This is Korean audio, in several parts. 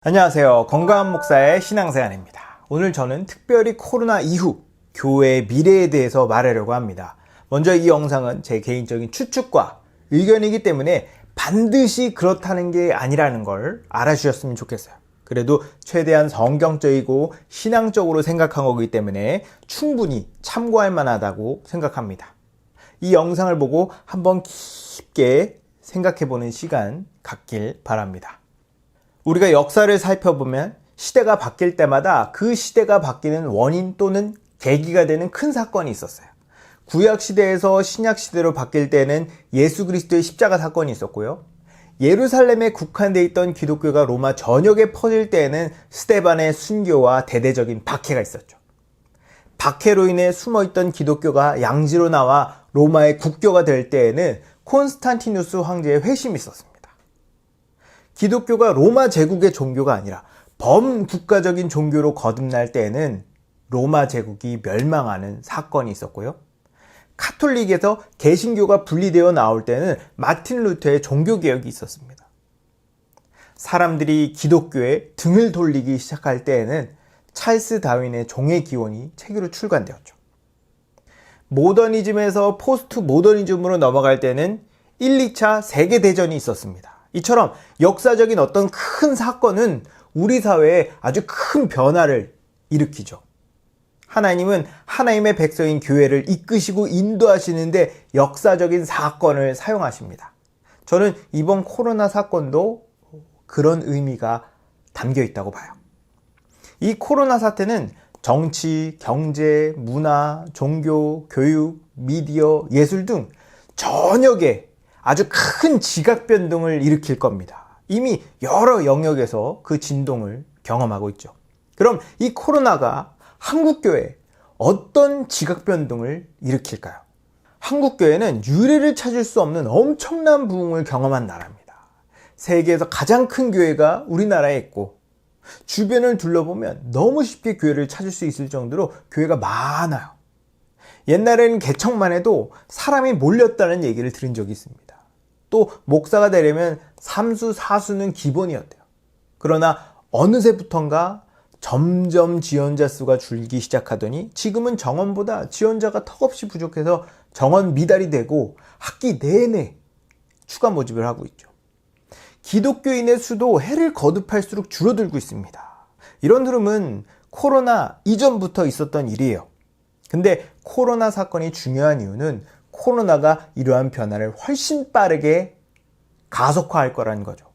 안녕하세요. 건강한 목사의 신앙생활입니다. 오늘 저는 특별히 코로나 이후 교회의 미래에 대해서 말하려고 합니다. 먼저 이 영상은 제 개인적인 추측과 의견이기 때문에 반드시 그렇다는 게 아니라는 걸 알아주셨으면 좋겠어요. 그래도 최대한 성경적이고 신앙적으로 생각한 거기 때문에 충분히 참고할 만하다고 생각합니다. 이 영상을 보고 한번 깊게 생각해보는 시간 갖길 바랍니다. 우리가 역사를 살펴보면 시대가 바뀔 때마다 그 시대가 바뀌는 원인 또는 계기가 되는 큰 사건이 있었어요. 구약 시대에서 신약 시대로 바뀔 때는 예수 그리스도의 십자가 사건이 있었고요. 예루살렘에 국한되어 있던 기독교가 로마 전역에 퍼질 때에는 스데반의 순교와 대대적인 박해가 있었죠. 박해로 인해 숨어있던 기독교가 양지로 나와 로마의 국교가 될 때에는 콘스탄티누스 황제의 회심이 있었습니다. 기독교가 로마 제국의 종교가 아니라 범국가적인 종교로 거듭날 때에는 로마 제국이 멸망하는 사건이 있었고요. 카톨릭에서 개신교가 분리되어 나올 때는 마틴 루터의 종교개혁이 있었습니다. 사람들이 기독교에 등을 돌리기 시작할 때에는 찰스 다윈의 종의 기원이 책으로 출간되었죠. 모더니즘에서 포스트 모더니즘으로 넘어갈 때는 1, 2차 세계대전이 있었습니다. 이처럼 역사적인 어떤 큰 사건은 우리 사회에 아주 큰 변화를 일으키죠. 하나님은 하나님의 백성인 교회를 이끄시고 인도하시는데 역사적인 사건을 사용하십니다. 저는 이번 코로나 사건도 그런 의미가 담겨 있다고 봐요. 이 코로나 사태는 정치, 경제, 문화, 종교, 교육, 미디어, 예술 등 전역에 아주 큰 지각 변동을 일으킬 겁니다. 이미 여러 영역에서 그 진동을 경험하고 있죠. 그럼 이 코로나가 한국교회에 어떤 지각 변동을 일으킬까요? 한국교회는 유례를 찾을 수 없는 엄청난 부흥을 경험한 나라입니다. 세계에서 가장 큰 교회가 우리나라에 있고 주변을 둘러보면 너무 쉽게 교회를 찾을 수 있을 정도로 교회가 많아요. 옛날에는 개척만 해도 사람이 몰렸다는 얘기를 들은 적이 있습니다. 또 목사가 되려면 삼수, 사수는 기본이었대요. 그러나 어느새부턴가 점점 지원자 수가 줄기 시작하더니 지금은 정원보다 지원자가 턱없이 부족해서 정원 미달이 되고 학기 내내 추가 모집을 하고 있죠. 기독교인의 수도 해를 거듭할수록 줄어들고 있습니다. 이런 흐름은 코로나 이전부터 있었던 일이에요. 근데 코로나 사건이 중요한 이유는 코로나가 이러한 변화를 훨씬 빠르게 가속화할 거라는 거죠.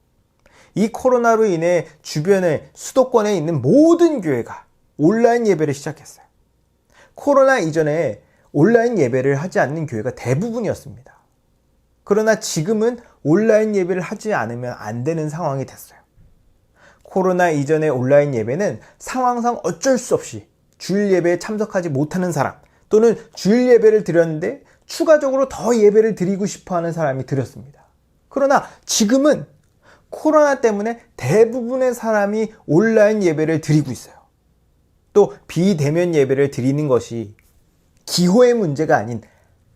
이 코로나로 인해 주변의 수도권에 있는 모든 교회가 온라인 예배를 시작했어요. 코로나 이전에 온라인 예배를 하지 않는 교회가 대부분이었습니다. 그러나 지금은 온라인 예배를 하지 않으면 안 되는 상황이 됐어요. 코로나 이전의 온라인 예배는 상황상 어쩔 수 없이 주일 예배에 참석하지 못하는 사람 또는 주일 예배를 드렸는데 추가적으로 더 예배를 드리고 싶어하는 사람이 드렸습니다. 그러나 지금은 코로나 때문에 대부분의 사람이 온라인 예배를 드리고 있어요. 또 비대면 예배를 드리는 것이 기호의 문제가 아닌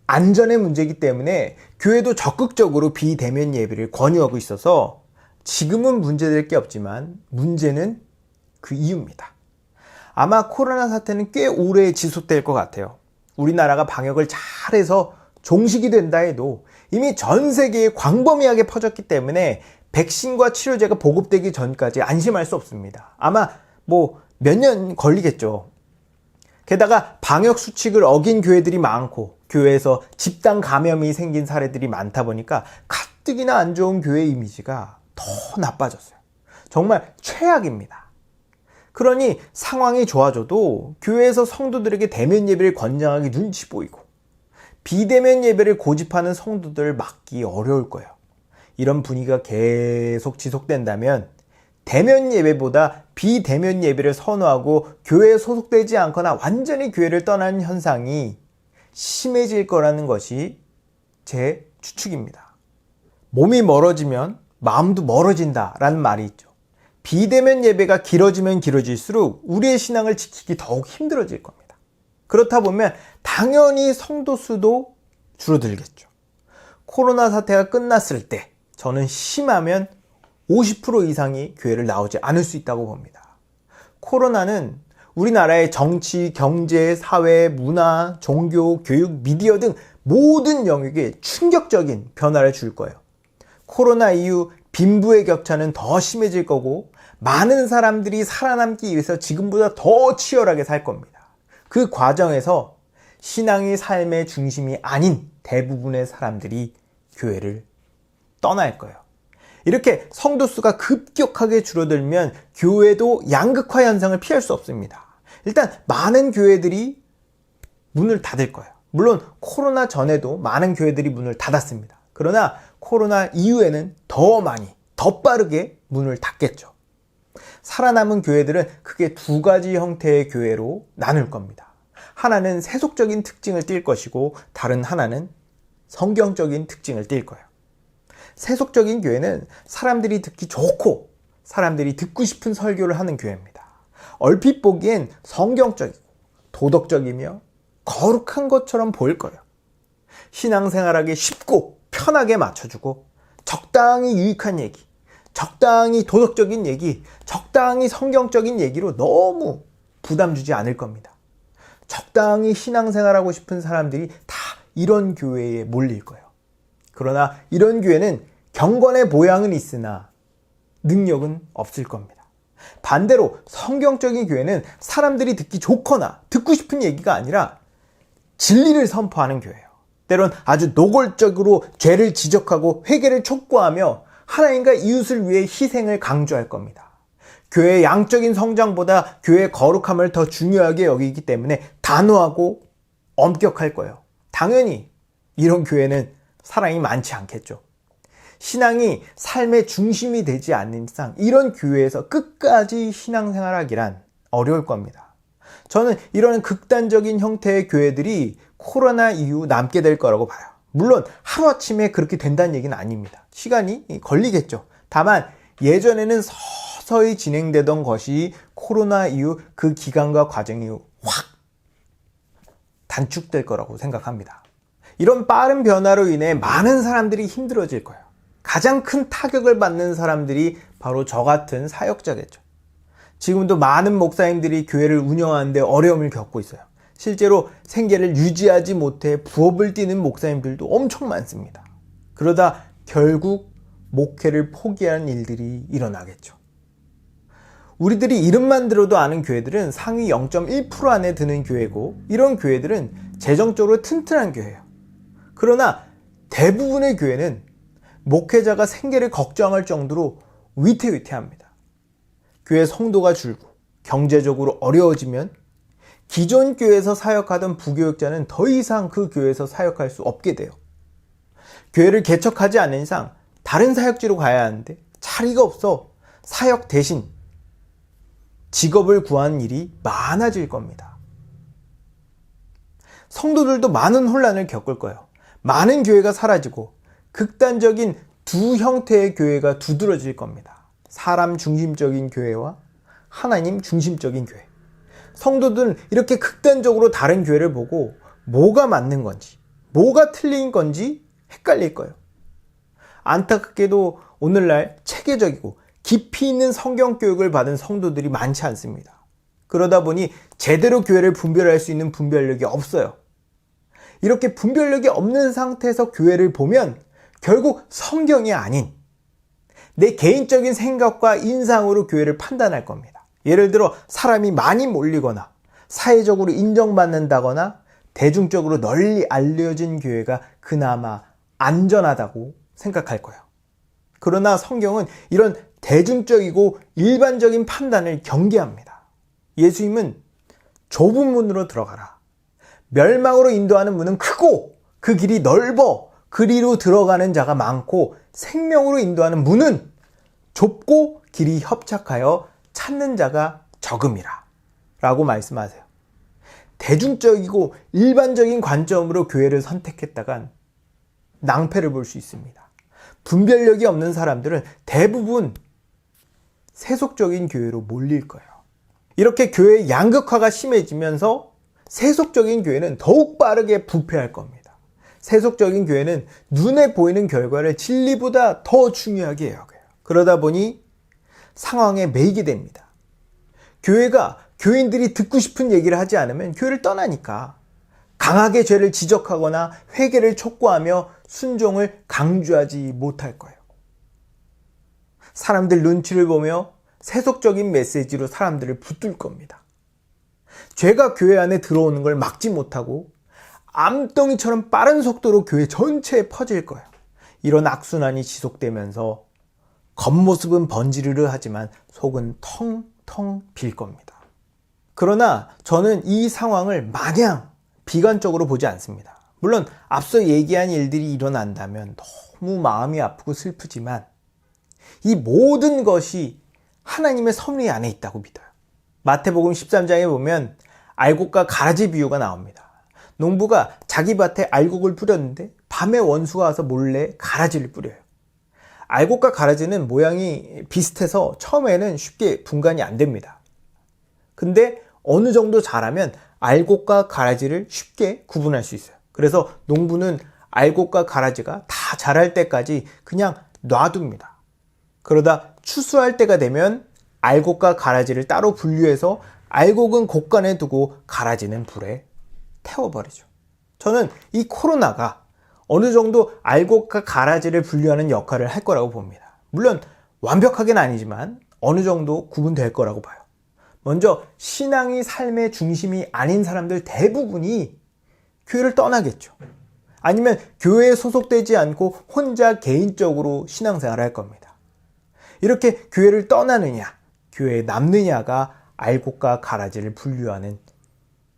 안전의 문제이기 때문에 교회도 적극적으로 비대면 예배를 권유하고 있어서 지금은 문제될 게 없지만 문제는 그 이유입니다. 아마 코로나 사태는 꽤 오래 지속될 것 같아요. 우리나라가 방역을 잘해서 종식이 된다 해도 이미 전 세계에 광범위하게 퍼졌기 때문에 백신과 치료제가 보급되기 전까지 안심할 수 없습니다. 아마 몇 년 걸리겠죠. 게다가 방역 수칙을 어긴 교회들이 많고 교회에서 집단 감염이 생긴 사례들이 많다 보니까 가뜩이나 안 좋은 교회 이미지가 더 나빠졌어요. 정말 최악입니다. 그러니 상황이 좋아져도 교회에서 성도들에게 대면 예배를 권장하기 눈치 보이고 비대면 예배를 고집하는 성도들을 막기 어려울 거예요. 이런 분위기가 계속 지속된다면 대면 예배보다 비대면 예배를 선호하고 교회에 소속되지 않거나 완전히 교회를 떠나는 현상이 심해질 거라는 것이 제 추측입니다. 몸이 멀어지면 마음도 멀어진다라는 말이 있죠. 비대면 예배가 길어지면 길어질수록 우리의 신앙을 지키기 더욱 힘들어질 겁니다. 그렇다 보면 당연히 성도 수도 줄어들겠죠. 코로나 사태가 끝났을 때 저는 심하면 50% 이상이 교회를 나오지 않을 수 있다고 봅니다. 코로나는 우리나라의 정치, 경제, 사회, 문화, 종교, 교육, 미디어 등 모든 영역에 충격적인 변화를 줄 거예요. 코로나 이후 빈부의 격차는 더 심해질 거고 많은 사람들이 살아남기 위해서 지금보다 더 치열하게 살 겁니다. 그 과정에서 신앙이 삶의 중심이 아닌 대부분의 사람들이 교회를 떠날 거예요. 이렇게 성도 수가 급격하게 줄어들면 교회도 양극화 현상을 피할 수 없습니다. 일단 많은 교회들이 문을 닫을 거예요. 물론 코로나 전에도 많은 교회들이 문을 닫았습니다. 그러나 코로나 이후에는 더 많이, 더 빠르게 문을 닫겠죠. 살아남은 교회들은 크게 두 가지 형태의 교회로 나눌 겁니다. 하나는 세속적인 특징을 띌 것이고 다른 하나는 성경적인 특징을 띌 거예요. 세속적인 교회는 사람들이 듣기 좋고 사람들이 듣고 싶은 설교를 하는 교회입니다. 얼핏 보기엔 성경적이고 도덕적이며 거룩한 것처럼 보일 거예요. 신앙생활하기 쉽고 편하게 맞춰주고 적당히 유익한 얘기, 적당히 도덕적인 얘기, 적당히 성경적인 얘기로 너무 부담 주지 않을 겁니다. 적당히 신앙생활하고 싶은 사람들이 다 이런 교회에 몰릴 거예요. 그러나 이런 교회는 경건의 모양은 있으나 능력은 없을 겁니다. 반대로 성경적인 교회는 사람들이 듣기 좋거나 듣고 싶은 얘기가 아니라 진리를 선포하는 교회예요. 때론 아주 노골적으로 죄를 지적하고 회개를 촉구하며 하나님과 이웃을 위해 희생을 강조할 겁니다. 교회의 양적인 성장보다 교회의 거룩함을 더 중요하게 여기기 때문에 단호하고 엄격할 거예요. 당연히 이런 교회는 사랑이 많지 않겠죠. 신앙이 삶의 중심이 되지 않는 이상 이런 교회에서 끝까지 신앙생활하기란 어려울 겁니다. 저는 이런 극단적인 형태의 교회들이 코로나 이후 남게 될 거라고 봐요. 물론 하루아침에 그렇게 된다는 얘기는 아닙니다. 시간이 걸리겠죠. 다만 예전에는 서서히 진행되던 것이 코로나 이후 그 기간과 과정이 확 단축될 거라고 생각합니다. 이런 빠른 변화로 인해 많은 사람들이 힘들어질 거예요. 가장 큰 타격을 받는 사람들이 바로 저 같은 사역자겠죠. 지금도 많은 목사님들이 교회를 운영하는데 어려움을 겪고 있어요. 실제로 생계를 유지하지 못해 부업을 뛰는 목사님들도 엄청 많습니다. 그러다 결국 목회를 포기하는 일들이 일어나겠죠. 우리들이 이름만 들어도 아는 교회들은 상위 0.1% 안에 드는 교회고 이런 교회들은 재정적으로 튼튼한 교회예요. 그러나 대부분의 교회는 목회자가 생계를 걱정할 정도로 위태위태합니다. 교회 성도가 줄고 경제적으로 어려워지면 기존 교회에서 사역하던 부교육자는 더 이상 그 교회에서 사역할 수 없게 돼요. 교회를 개척하지 않는 이상 다른 사역지로 가야 하는데 자리가 없어 사역 대신 직업을 구하는 일이 많아질 겁니다. 성도들도 많은 혼란을 겪을 거예요. 많은 교회가 사라지고 극단적인 두 형태의 교회가 두드러질 겁니다. 사람 중심적인 교회와 하나님 중심적인 교회. 성도들은 이렇게 극단적으로 다른 교회를 보고 뭐가 맞는 건지, 뭐가 틀린 건지 헷갈릴 거예요. 안타깝게도 오늘날 체계적이고 깊이 있는 성경 교육을 받은 성도들이 많지 않습니다. 그러다 보니 제대로 교회를 분별할 수 있는 분별력이 없어요. 이렇게 분별력이 없는 상태에서 교회를 보면 결국 성경이 아닌 내 개인적인 생각과 인상으로 교회를 판단할 겁니다. 예를 들어 사람이 많이 몰리거나 사회적으로 인정받는다거나 대중적으로 널리 알려진 교회가 그나마 안전하다고 생각할 거예요. 그러나 성경은 이런 대중적이고 일반적인 판단을 경계합니다. 예수님은 좁은 문으로 들어가라. 멸망으로 인도하는 문은 크고 그 길이 넓어 그리로 들어가는 자가 많고 생명으로 인도하는 문은 좁고 길이 협착하여 찾는 자가 적음이라 라고 말씀하세요. 대중적이고 일반적인 관점으로 교회를 선택했다간 낭패를 볼 수 있습니다. 분별력이 없는 사람들은 대부분 세속적인 교회로 몰릴 거예요. 이렇게 교회의 양극화가 심해지면서 세속적인 교회는 더욱 빠르게 부패할 겁니다. 세속적인 교회는 눈에 보이는 결과를 진리보다 더 중요하게 여겨요. 그러다 보니 상황에 매이게 됩니다. 교회가 교인들이 듣고 싶은 얘기를 하지 않으면 교회를 떠나니까 강하게 죄를 지적하거나 회개를 촉구하며 순종을 강조하지 못할 거예요. 사람들 눈치를 보며 세속적인 메시지로 사람들을 붙들 겁니다. 죄가 교회 안에 들어오는 걸 막지 못하고 암덩이처럼 빠른 속도로 교회 전체에 퍼질 거예요. 이런 악순환이 지속되면서 겉모습은 번지르르 하지만 속은 텅텅 빌 겁니다. 그러나 저는 이 상황을 마냥 비관적으로 보지 않습니다. 물론 앞서 얘기한 일들이 일어난다면 너무 마음이 아프고 슬프지만 이 모든 것이 하나님의 섭리 안에 있다고 믿어요. 마태복음 13장에 보면 알곡과 가라지 비유가 나옵니다. 농부가 자기 밭에 알곡을 뿌렸는데 밤에 원수가 와서 몰래 가라지를 뿌려요. 알곡과 가라지는 모양이 비슷해서 처음에는 쉽게 분간이 안 됩니다. 근데 어느 정도 자라면 알곡과 가라지를 쉽게 구분할 수 있어요. 그래서 농부는 알곡과 가라지가 다 자랄 때까지 그냥 놔둡니다. 그러다 추수할 때가 되면 알곡과 가라지를 따로 분류해서 알곡은 곳간에 두고 가라지는 불에 태워버리죠. 저는 이 코로나가 어느 정도 알곡과 가라지를 분류하는 역할을 할 거라고 봅니다. 물론 완벽하게는 아니지만 어느 정도 구분될 거라고 봐요. 먼저 신앙이 삶의 중심이 아닌 사람들 대부분이 교회를 떠나겠죠. 아니면 교회에 소속되지 않고 혼자 개인적으로 신앙생활을 할 겁니다. 이렇게 교회를 떠나느냐, 교회에 남느냐가 알곡과 가라지를 분류하는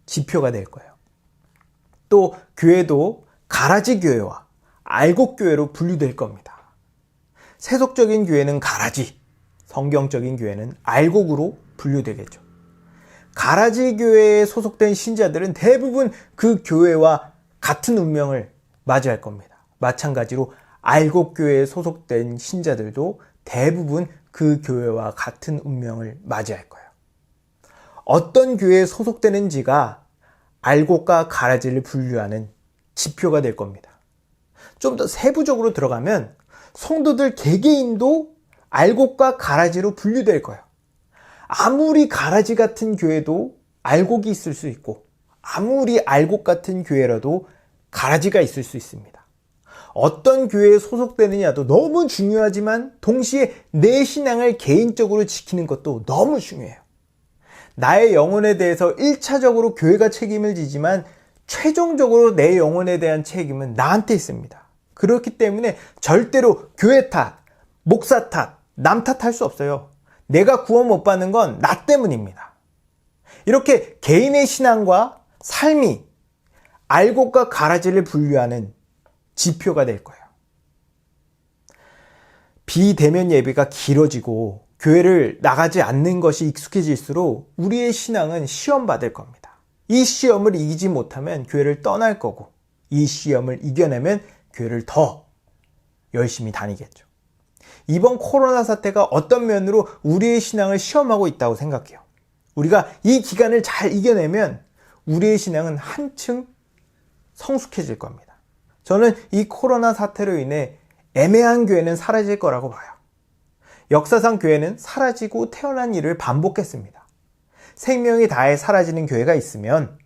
지표가 될 거예요. 또 교회도 가라지 교회와 알곡 교회로 분류될 겁니다. 세속적인 교회는 가라지, 성경적인 교회는 알곡으로 분류되겠죠. 가라지 교회에 소속된 신자들은 대부분 그 교회와 같은 운명을 맞이할 겁니다. 마찬가지로 알곡 교회에 소속된 신자들도 대부분 그 교회와 같은 운명을 맞이할 거예요. 어떤 교회에 소속되는지가 알곡과 가라지를 분류하는 지표가 될 겁니다. 좀 더 세부적으로 들어가면 성도들 개개인도 알곡과 가라지로 분류될 거예요. 아무리 가라지 같은 교회도 알곡이 있을 수 있고 아무리 알곡 같은 교회라도 가라지가 있을 수 있습니다. 어떤 교회에 소속되느냐도 너무 중요하지만 동시에 내 신앙을 개인적으로 지키는 것도 너무 중요해요. 나의 영혼에 대해서 1차적으로 교회가 책임을 지지만 최종적으로 내 영혼에 대한 책임은 나한테 있습니다. 그렇기 때문에 절대로 교회 탓, 목사 탓, 남 탓할 수 없어요. 내가 구원 못 받는 건 나 때문입니다. 이렇게 개인의 신앙과 삶이 알곡과 가라지를 분류하는 지표가 될 거예요. 비대면 예배가 길어지고 교회를 나가지 않는 것이 익숙해질수록 우리의 신앙은 시험받을 겁니다. 이 시험을 이기지 못하면 교회를 떠날 거고 이 시험을 이겨내면 교회를 더 열심히 다니겠죠. 이번 코로나 사태가 어떤 면으로 우리의 신앙을 시험하고 있다고 생각해요. 우리가 이 기간을 잘 이겨내면 우리의 신앙은 한층 성숙해질 겁니다. 저는 이 코로나 사태로 인해 애매한 교회는 사라질 거라고 봐요. 역사상 교회는 사라지고 태어난 일을 반복했습니다. 생명이 다해 사라지는 교회가 있으면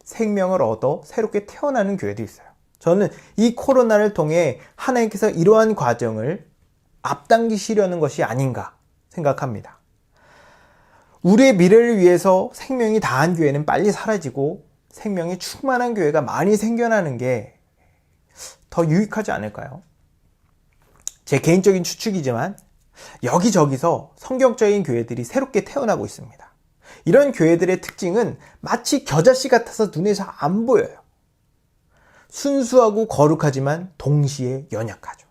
생명을 얻어 새롭게 태어나는 교회도 있어요. 저는 이 코로나를 통해 하나님께서 이러한 과정을 앞당기시려는 것이 아닌가 생각합니다. 우리의 미래를 위해서 생명이 다한 교회는 빨리 사라지고 생명이 충만한 교회가 많이 생겨나는 게 더 유익하지 않을까요? 제 개인적인 추측이지만 여기저기서 성경적인 교회들이 새롭게 태어나고 있습니다. 이런 교회들의 특징은 마치 겨자씨 같아서 눈에 잘 안 보여요. 순수하고 거룩하지만 동시에 연약하죠.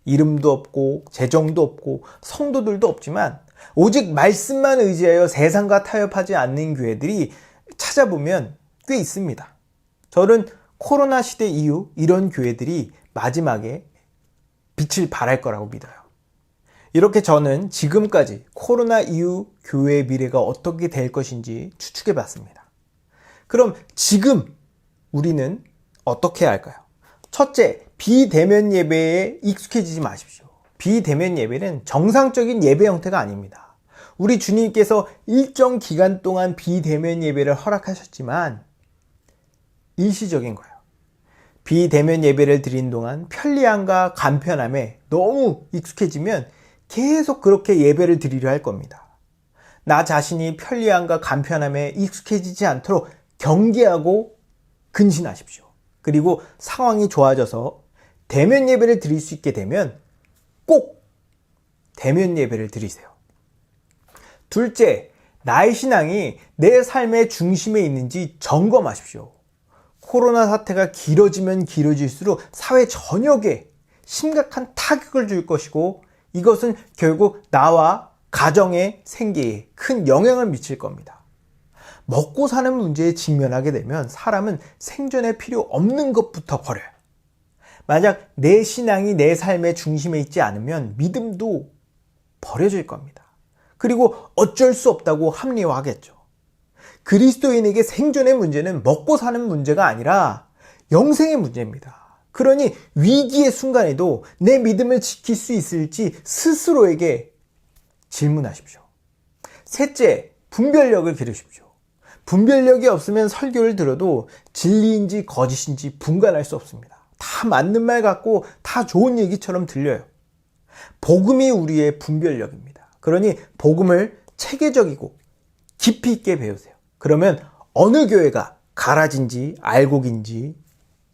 이름도 없고 재정도 없고 성도들도 없지만 오직 말씀만 의지하여 세상과 타협하지 않는 교회들이 찾아보면 꽤 있습니다. 저는 코로나 시대 이후 이런 교회들이 마지막에 빛을 발할 거라고 믿어요. 이렇게 저는 지금까지 코로나 이후 교회의 미래가 어떻게 될 것인지 추측해 봤습니다. 그럼 지금 우리는 어떻게 할까요? 첫째, 비대면 예배에 익숙해지지 마십시오. 비대면 예배는 정상적인 예배 형태가 아닙니다. 우리 주님께서 일정 기간 동안 비대면 예배를 허락하셨지만 일시적인 거예요. 비대면 예배를 드린 동안 편리함과 간편함에 너무 익숙해지면 계속 그렇게 예배를 드리려 할 겁니다. 나 자신이 편리함과 간편함에 익숙해지지 않도록 경계하고 근신하십시오. 그리고 상황이 좋아져서 대면 예배를 드릴 수 있게 되면 꼭 대면 예배를 드리세요. 둘째, 나의 신앙이 내 삶의 중심에 있는지 점검하십시오. 코로나 사태가 길어지면 길어질수록 사회 전역에 심각한 타격을 줄 것이고 이것은 결국 나와 가정의 생계에 큰 영향을 미칠 겁니다. 먹고 사는 문제에 직면하게 되면 사람은 생존에 필요 없는 것부터 버려요. 만약 내 신앙이 내 삶의 중심에 있지 않으면 믿음도 버려질 겁니다. 그리고 어쩔 수 없다고 합리화하겠죠. 그리스도인에게 생존의 문제는 먹고 사는 문제가 아니라 영생의 문제입니다. 그러니 위기의 순간에도 내 믿음을 지킬 수 있을지 스스로에게 질문하십시오. 셋째, 분별력을 기르십시오. 분별력이 없으면 설교를 들어도 진리인지 거짓인지 분간할 수 없습니다. 다 맞는 말 같고 다 좋은 얘기처럼 들려요. 복음이 우리의 분별력입니다. 그러니 복음을 체계적이고 깊이 있게 배우세요. 그러면 어느 교회가 가라진지 알곡인지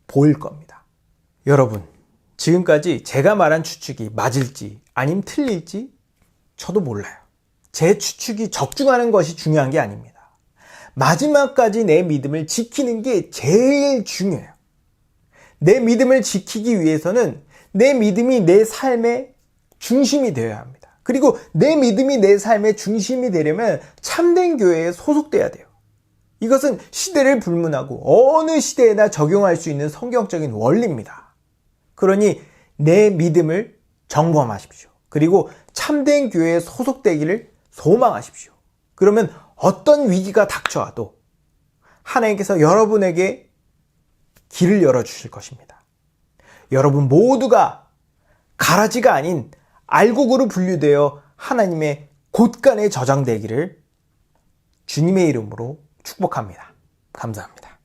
보일 겁니다. 여러분, 지금까지 제가 말한 추측이 맞을지 아니면 틀릴지 저도 몰라요. 제 추측이 적중하는 것이 중요한 게 아닙니다. 마지막까지 내 믿음을 지키는 게 제일 중요해요. 내 믿음을 지키기 위해서는 내 믿음이 내 삶의 중심이 되어야 합니다. 그리고 내 믿음이 내 삶의 중심이 되려면 참된 교회에 소속돼야 돼요. 이것은 시대를 불문하고 어느 시대에나 적용할 수 있는 성경적인 원리입니다. 그러니 내 믿음을 점검하십시오. 그리고 참된 교회에 소속되기를 소망하십시오. 그러면 어떤 위기가 닥쳐와도 하나님께서 여러분에게 길을 열어주실 것입니다. 여러분 모두가 가라지가 아닌 알곡으로 분류되어 하나님의 곳간에 저장되기를 주님의 이름으로 축복합니다. 감사합니다.